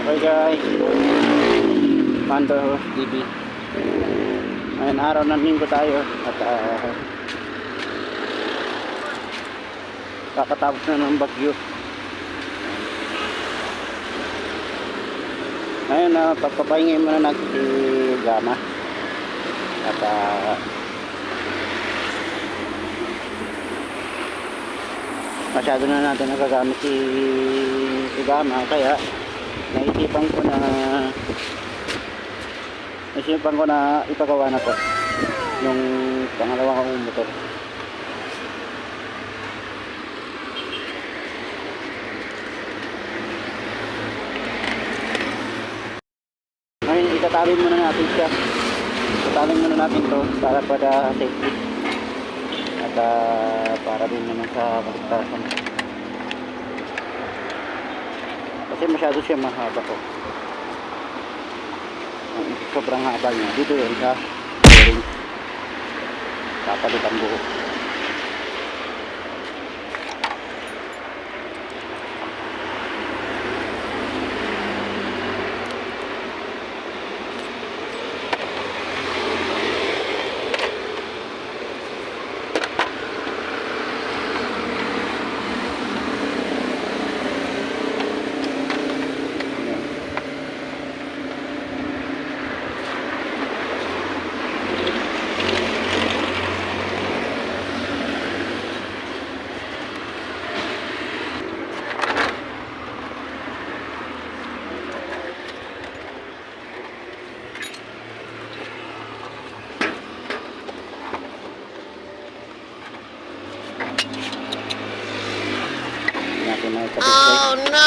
Okay guys, Pando TV. Ngayon araw ng linggo tayo at kakatapos na ng bagyo. Ngayon pagpapahingin muna natin si Gama at masyado na natin nagagamit si Gama, kaya naisipan ko na ipagawa na to yung pangalawa kong motor. Ngayon itatali muna natin siya, itatali muna natin to para safety at para din naman sa kaligtasan, kasi masyado siya mahaba ko. Sobrang haba niya dito yun sa bearing, kapalit ang buo. Oh no!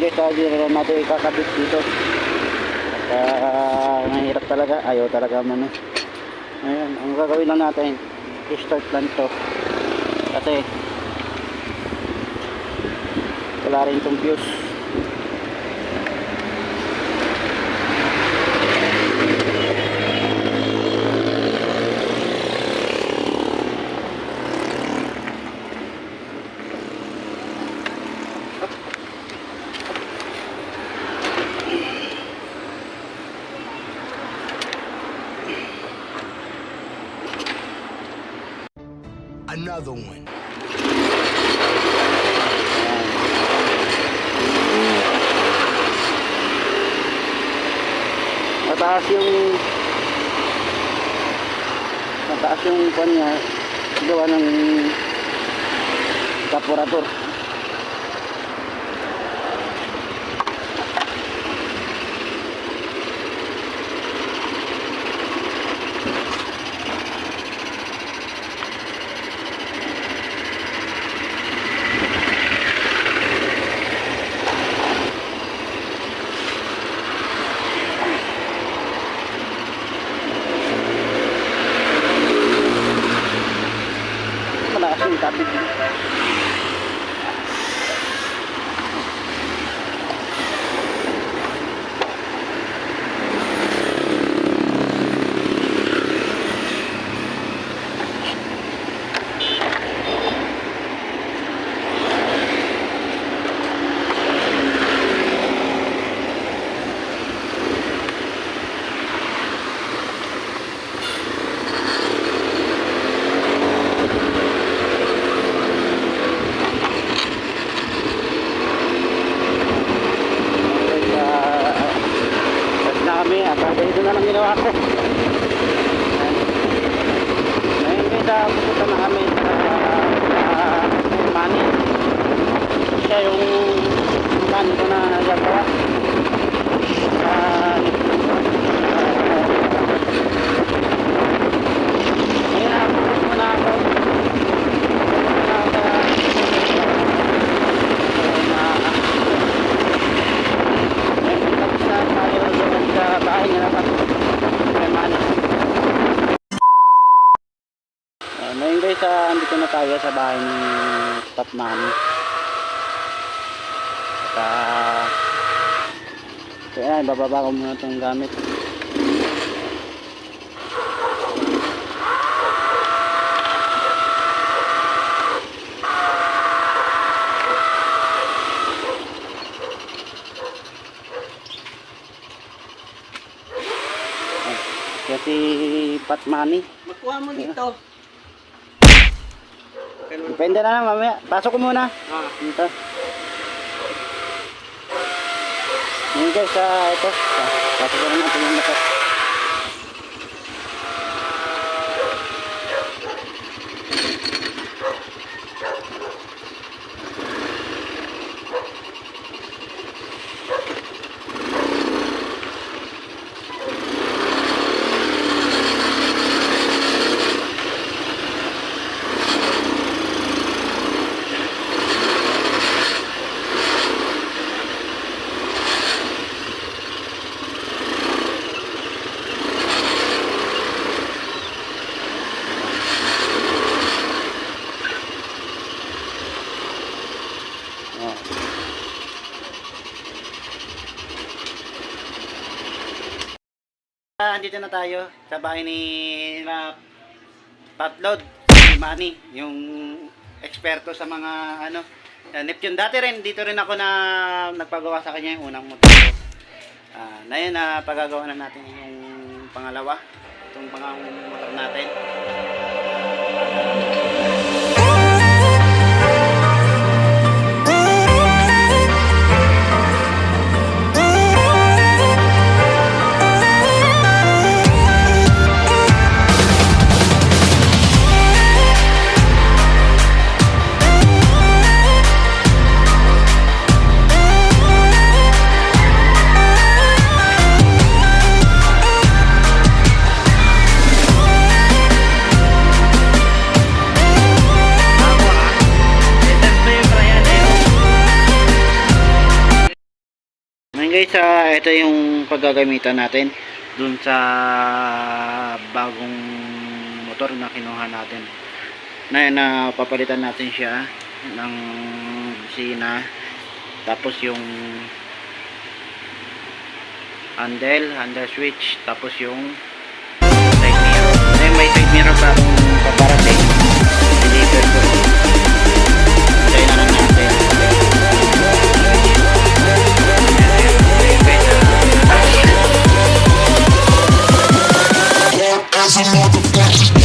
Guys, hindi na natin ikakabit dito at mahirap talaga, ayaw talaga muna. Ngayon, ang gagawin lang natin, i-start lang to kasi wala rin itong fuse. Another one. Mataas yung kanya gawa ng evaporator. Malakas yung tabig. na lang ginawa ko. Ngayon guys, pupunta na kami sa money. Siya yung money ko na nagagawa. Ngayon, pupunta muna ako. Ngayon guys, andito na tayo sa bahay ni Patmani. At so yan, bababa ko muna itong gamit. Kasi Patmani. Makuha mo dito. Depende na lang mamaya. Pasok ko muna. Dito. Ngayon guys, ito. Pasok ko na natin yung mata. Andito na tayo sa bahay ni Patlod, si Manny, yung eksperto sa mga Neptune. Dati rin, dito rin ako na nagpagawa sa kanya yung unang motor ko. Ngayon, pagagawa na natin yung pangalawa, itong motor natin. Guys, ito yung paggagamitan natin dun sa bagong motor na kinuha natin. Na papalitan natin siya ng busina, tapos yung handle switch, tapos yung side mirror. May side mirror pa kung paparating. Deliver ko. Tayo na lang natin. As a motherfucker.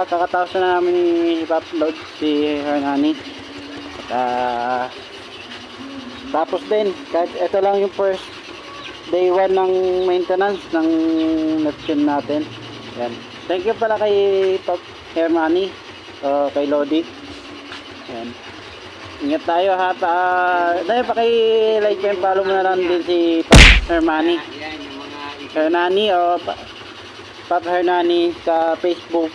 Kakatapos na namin ni Patlod, si Hernani. At tapos din, kahit ito lang yung first day 1 ng maintenance ng Neptune natin. Yan. Thank you pala kay Hernani, kay Lodi. Yan. Ingat tayo ha. Dahil pa kay like and follow mo na lang din si Hernani. Hernani o Pap Hernani sa Facebook.